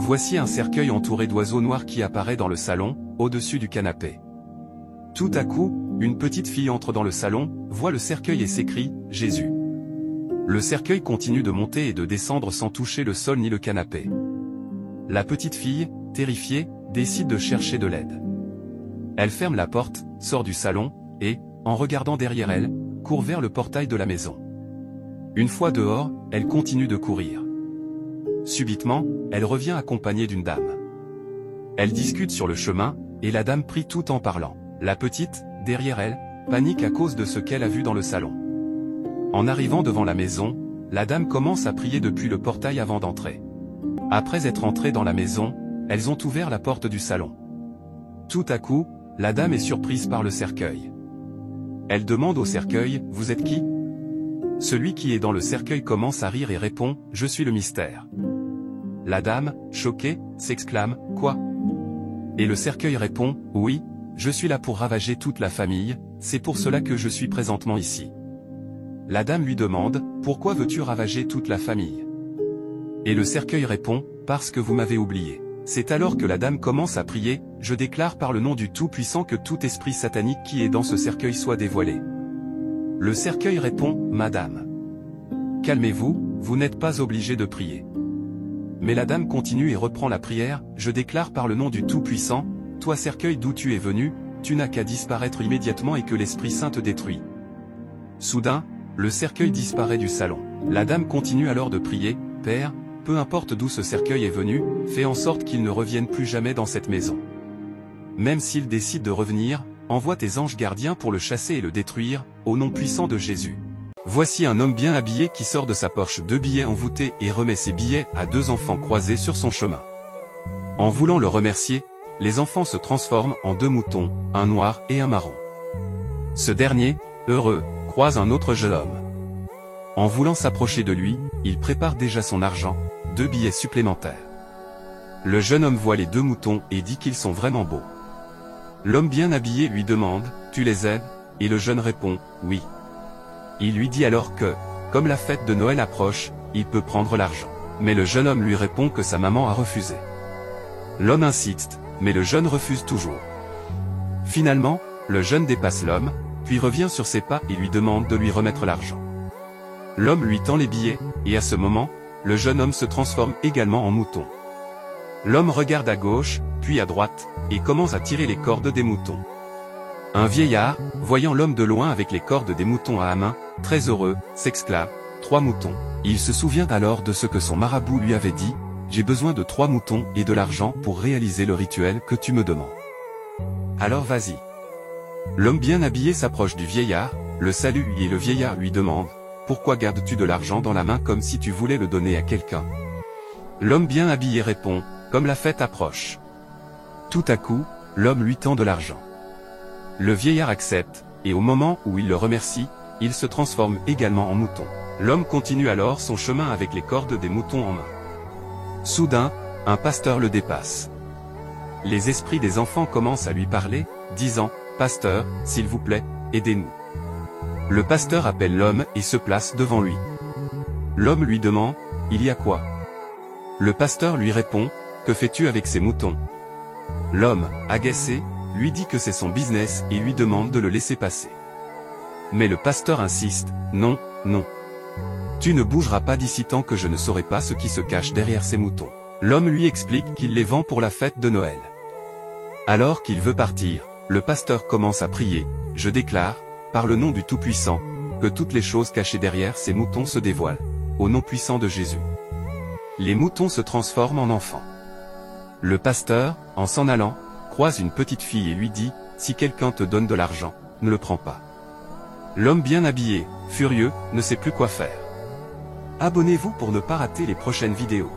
Voici un cercueil entouré d'oiseaux noirs qui apparaît dans le salon, au-dessus du canapé. Tout à coup, une petite fille entre dans le salon, voit le cercueil et s'écrie « Jésus ». Le cercueil continue de monter et de descendre sans toucher le sol ni le canapé. La petite fille, terrifiée, décide de chercher de l'aide. Elle ferme la porte, sort du salon, et, en regardant derrière elle, court vers le portail de la maison. Une fois dehors, elle continue de courir. Subitement, elle revient accompagnée d'une dame. Elle discute sur le chemin, et la dame prie tout en parlant. La petite, derrière elle, panique à cause de ce qu'elle a vu dans le salon. En arrivant devant la maison, la dame commence à prier depuis le portail avant d'entrer. Après être entrée dans la maison, elles ont ouvert la porte du salon. Tout à coup, la dame est surprise par le cercueil. Elle demande au cercueil « Vous êtes qui ?» Celui qui est dans le cercueil commence à rire et répond « Je suis le mystère ». La dame, choquée, s'exclame « Quoi ?» Et le cercueil répond « Oui, je suis là pour ravager toute la famille, c'est pour cela que je suis présentement ici. » La dame lui demande « Pourquoi veux-tu ravager toute la famille ?» Et le cercueil répond « Parce que vous m'avez oublié. » C'est alors que la dame commence à prier « Je déclare par le nom du Tout-Puissant que tout esprit satanique qui est dans ce cercueil soit dévoilé. » Le cercueil répond « Madame. Calmez-vous, vous n'êtes pas obligée de prier. » Mais la dame continue et reprend la prière « Je déclare par le nom du Tout-Puissant, toi cercueil d'où tu es venu, tu n'as qu'à disparaître immédiatement et que l'Esprit Saint te détruit. » Soudain, le cercueil disparaît du salon. La dame continue alors de prier « Père, peu importe d'où ce cercueil est venu, fais en sorte qu'il ne revienne plus jamais dans cette maison. Même s'il décide de revenir, envoie tes anges gardiens pour le chasser et le détruire, au nom puissant de Jésus. » Voici un homme bien habillé qui sort de sa poche 2 billets envoûtés et remet ces billets à 2 enfants croisés sur son chemin. En voulant le remercier, les enfants se transforment en 2 moutons, un noir et un marron. Ce dernier, heureux, croise un autre jeune homme. En voulant s'approcher de lui, il prépare déjà son argent, 2 billets supplémentaires. Le jeune homme voit les 2 moutons et dit qu'ils sont vraiment beaux. L'homme bien habillé lui demande « Tu les aimes ?» Et le jeune répond « Oui ». Il lui dit alors que, comme la fête de Noël approche, il peut prendre l'argent. Mais le jeune homme lui répond que sa maman a refusé. L'homme insiste, mais le jeune refuse toujours. Finalement, le jeune dépasse l'homme, puis revient sur ses pas et lui demande de lui remettre l'argent. L'homme lui tend les billets, et à ce moment, le jeune homme se transforme également en mouton. L'homme regarde à gauche, puis à droite, et commence à tirer les cordes des moutons. Un vieillard, voyant l'homme de loin avec les cordes des moutons à la main, très heureux, s'exclame « 3 moutons ». Il se souvient alors de ce que son marabout lui avait dit « J'ai besoin de 3 moutons et de l'argent pour réaliser le rituel que tu me demandes. Alors vas-y. » L'homme bien habillé s'approche du vieillard, le salue et le vieillard lui demande « Pourquoi gardes-tu de l'argent dans la main comme si tu voulais le donner à quelqu'un ?» L'homme bien habillé répond « Comme la fête approche. » Tout à coup, l'homme lui tend de l'argent. Le vieillard accepte, et au moment où il le remercie, il se transforme également en mouton. L'homme continue alors son chemin avec les cordes des moutons en main. Soudain, un pasteur le dépasse. Les esprits des enfants commencent à lui parler, disant « Pasteur, s'il vous plaît, aidez-nous. » Le pasteur appelle l'homme et se place devant lui. L'homme lui demande « Il y a quoi ?» Le pasteur lui répond « Que fais-tu avec ces moutons ?» L'homme, agacé, lui dit que c'est son business et lui demande de le laisser passer. Mais le pasteur insiste « Non, non. Tu ne bougeras pas d'ici tant que je ne saurai pas ce qui se cache derrière ces moutons. » L'homme lui explique qu'il les vend pour la fête de Noël. Alors qu'il veut partir, le pasteur commence à prier « Je déclare, par le nom du Tout-Puissant, que toutes les choses cachées derrière ces moutons se dévoilent, au nom puissant de Jésus. » Les moutons se transforment en enfants. Le pasteur, en s'en allant, croise une petite fille et lui dit « Si quelqu'un te donne de l'argent, ne le prends pas. » L'homme bien habillé, furieux, ne sait plus quoi faire. Abonnez-vous pour ne pas rater les prochaines vidéos.